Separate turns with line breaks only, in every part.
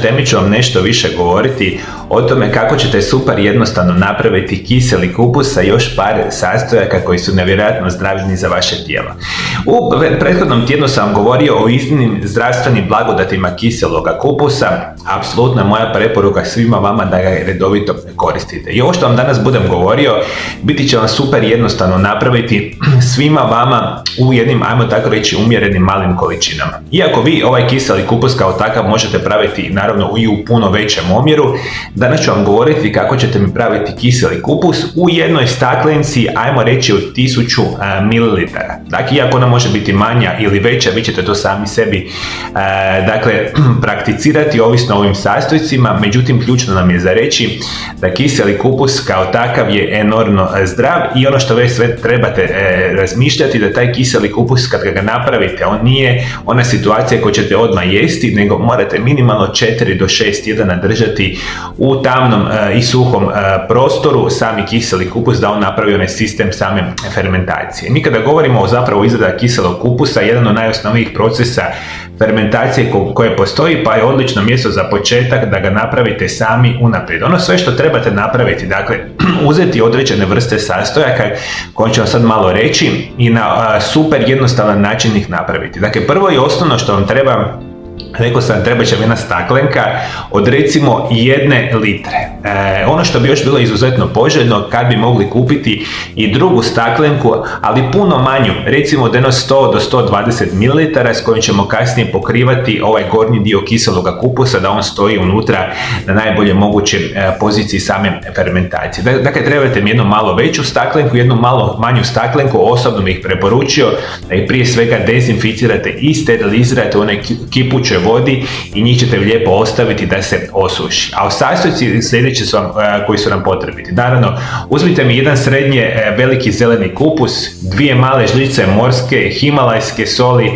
Temi ću vam nešto više govoriti o tome kako ćete super jednostavno napraviti kiseli kupus sa još par sastojaka koji su nevjerojatno zdravi za vaše tijelo. U prethodnom tjednu sam vam govorio o iznimnim zdravstvenim blagodatima kiseloga kupusa. Apsolutno je moja preporuka svima vama da ga redovito koristite. I ovo što vam danas budem govorio biti će vam super jednostavno napraviti svima vama u jednim, ajmo tako reći, umjerenim malim količinama. Iako vi ovaj kiseli kupus kao takav možete praviti naravno i u puno većem omjeru, danas ću vam govoriti kako ćete mi praviti kiseli kupus u jednoj staklenci, ajmo reći od 1000 ml. Dakle, iako ona može biti manja ili veća, vi ćete to sami sebi prakticirati ovisno o ovim sastojcima, međutim ključno nam je za reći da kiseli kupus kao takav je enormno zdrav i ono što već sve trebate razmišljati da taj kiseli kupus kad ga napravite, on nije ona situacija koju ćete odmah jesti, nego morate minimalno 4 do 6 tjedana držati u tamnom i suhom prostoru sami kiseli kupus da on napravi onaj sistem same fermentacije. Mi kada govorimo o zapravo izradi kiselog kupusa, jedan od najosnovnijih procesa fermentacije koje postoji, pa je odlično mjesto za početak da ga napravite sami unaprijed. Ono sve što trebate napraviti, dakle, uzeti određene vrste sastojaka koje ću vam sad malo reći i na super jednostavan način ih napraviti. Dakle, prvo i osnovno što vam treba, rekao sam, treba će jedna staklenka od recimo 1 litre. Ono što bi još bilo izuzetno poželjno kad bi mogli kupiti i drugu staklenku, ali puno manju, recimo od 100 do 120 ml s kojim ćemo kasnije pokrivati ovaj gornji dio kiseloga kupusa da on stoji unutra na najbolje moguće poziciji same fermentacije. Dakle, trebate mi jednu malo veću staklenku, jednu malo manju staklenku, osobno bih preporučio da ih prije svega dezinficirate i sterilizirate u onoj kipućoj vodi i njih ćete lijepo ostaviti da se osuši. A sastojci sljedeći su vam, koji su nam potrebiti. Naravno, uzmite mi jedan srednje veliki zeleni kupus, 2 male žličice morske himalajske soli,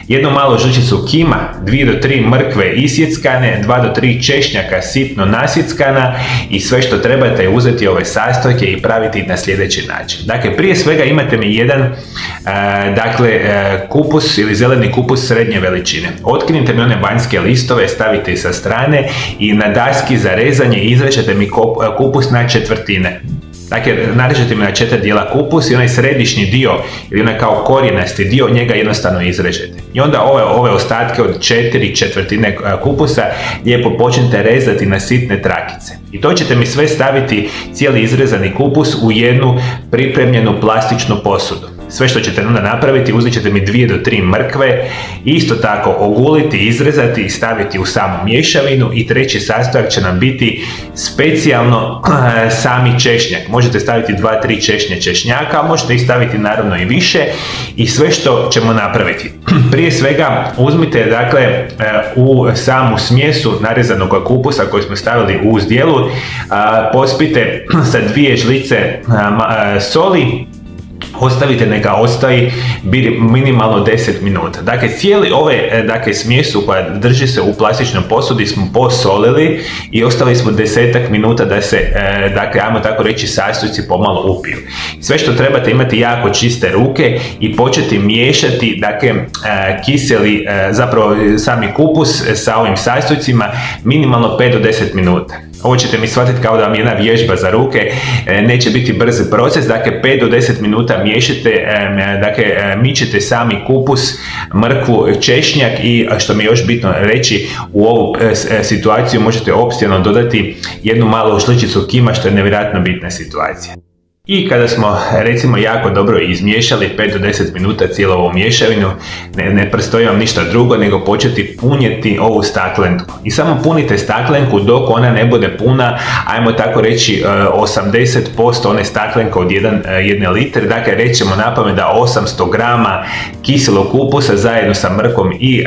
jednu malu žličicu kima, 2 do 3 mrkve isjeckane, 2 do 3 češnjaka sitno nasjeckana i sve što trebate je uzeti ove sastojke i praviti na sljedeći način. Dakle, prije svega imate mi jedan kupus ili zeleni kupus srednje veličine. Otkrinite mi one vanjske listove, stavite ih sa strane i na daski za rezanje izrežete mi kupus na četvrtine. Dakle, narežete mi na 4 dijela kupus i onaj središnji dio ili onaj kao korijenasti dio, njega jednostavno izrežete. I onda ove ostatke od 4/4 kupusa lijepo počnete rezati na sitne trakice. I to ćete mi sve staviti, cijeli izrezani kupus, u jednu pripremljenu plastičnu posudu. Sve što ćete onda napraviti, uzet ćete mi 2 do 3 mrkve, isto tako oguliti, izrezati i staviti u samu mješavinu i treći sastojak će nam biti specijalno sami češnjak. Možete staviti 2-3 češnje češnjaka, a možete ih staviti naravno i više i sve što ćemo napraviti. Prije svega uzmite dakle u samu smjesu narezanog kupusa koji smo stavili u zdjelu, pospite sa 2 žlice soli, ostavite neka ostaji minimalno 10 minuta. Dakle, cijeli smjesu koja drži se u plastičnoj posudi smo posolili i ostavili smo 10 minuta da se, ajmo tako reći, sastojci pomalo upiju. Sve što trebate imati jako čiste ruke i početi miješati, kiseli, zapravo sami kupus sa ovim sastojcima minimalno 5 do 10 minuta. Ovo ćete mi shvatiti kao da vam je jedna vježba za ruke, neće biti brzi proces, dakle 5 do 10 minuta miješate, mičete sami kupus, mrkvu, češnjak i, što mi je još bitno reći, u ovu situaciju možete opcionalno dodati jednu malu žličicu kima, što je nevjerojatno bitna situacija. I kada smo recimo jako dobro izmiješali 5 do 10 minuta cijelu ovu mješavinu, ne predstoji vam ništa drugo nego početi punjeti ovu staklenku. I samo punite staklenku dok ona ne bude puna, ajmo tako reći 80% one staklenke od 1 litre. Dakle, rećemo napamet da 800 grama kiselog kupusa zajedno sa mrkom i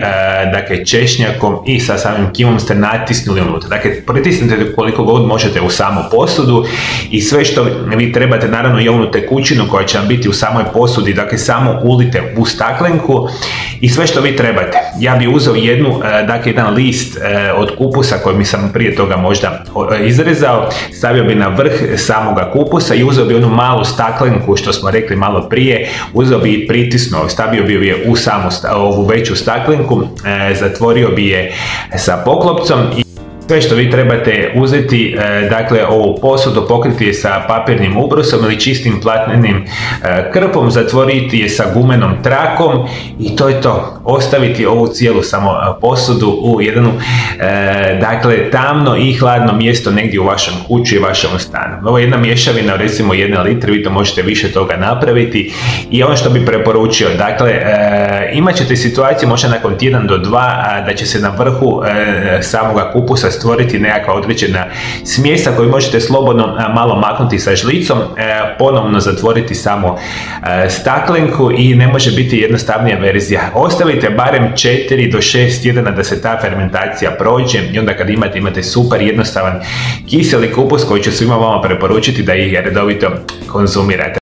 češnjakom i sa samim kimom ste natisnuli unutra. Dakle, pritisnite koliko god možete u samu posudu i sve što vi trebate naravno i onu tekućinu koja će vam biti u samoj posudi, dakle samo ulite u staklenku i sve što vi trebate. Ja bi uzeo jedan list od kupusa koji mi sam prije toga možda izrezao, stavio bi na vrh samoga kupusa i uzeo bi onu malu staklenku što smo rekli malo prije, uzeo bi i pritisnuo, stavio bi je u samu ovu veću staklenku, zatvorio bi je sa poklopcom i sve što vi trebate uzeti, dakle ovu posudu pokriti je sa papirnim ubrusom ili čistim platnenim krpom, zatvoriti je sa gumenom trakom i to je to. Ostaviti ovu cijelu samo posudu u jedno dakle tamno i hladno mjesto negdje u vašem kući i vašem stanu. Ovo je jedna mješavina, recimo 1 litr, vi to možete više toga napraviti i ono što bi preporučio, dakle imat ćete situaciju možda nakon tjedan do 2 da će se na vrhu samoga kupusa stvoriti nekakva određena smjesa koju možete slobodno malo maknuti sa žlicom, ponovno zatvoriti samo staklenku i ne može biti jednostavnija verzija. Ostavite barem 4 do 6 tjedana da se ta fermentacija prođe i onda kad imate super jednostavan kiseli kupus koji ću svima vama preporučiti da ih redovito konzumirate.